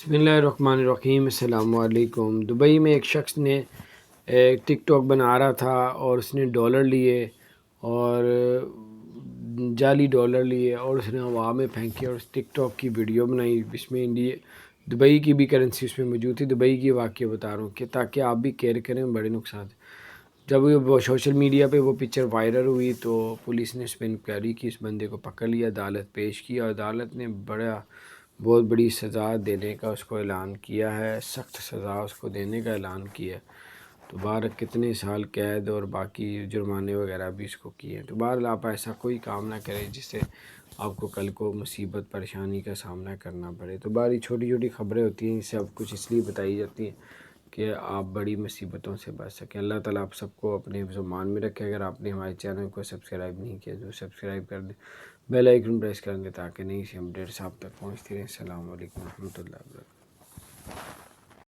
बिस्मिल्लाहिर्रहमानिर्रहीम। अस्सलाम वालेकुम। दुबई में एक शख्स ने टिक टॉक बना रहा था और उसने डॉलर लिए और जाली डॉलर लिए और उसने हवा में फेंके और टिक टॉक की वीडियो बनाई। इसमें इंडिया दुबई की भी करेंसी उसमें मौजूद थी। दुबई की वाक़या बता रहा हूँ कि ताकि आप भी केयर करें, बड़े नुकसान। जब वो सोशल मीडिया पे वो पिक्चर वायरल हुई तो पुलिस ने उस पर इंक्वायरी की, उस बंदे को पकड़ लिया, अदालत पेश किया और अदालत ने बहुत बड़ी सज़ा देने का उसको ऐलान किया है, सख्त सज़ा उसको देने का ऐलान किया है। तो बाहर कितने साल कैद और बाकी जुर्माने वगैरह भी इसको किए हैं। तो बहरहाल आप ऐसा कोई काम ना करें जिससे आपको कल को मुसीबत परेशानी का सामना करना पड़े। तो बाहर छोटी छोटी ख़बरें होती हैं, सब कुछ इसलिए बताई जाती हैं कि आप बड़ी मुसीबतों से बच सकें। अल्लाह ताला आप सबको अपने ज़ुबान में रखे। अगर आपने हमारे चैनल को सब्सक्राइब नहीं किया तो सब्सक्राइब कर दें, बेल आइकन प्रेस कर दें ताकि नई सी अपडेट्स आप तक पहुँचती रहें। अस्सलाम वालेकुम रहमतुल्लाहि व बरकातहू।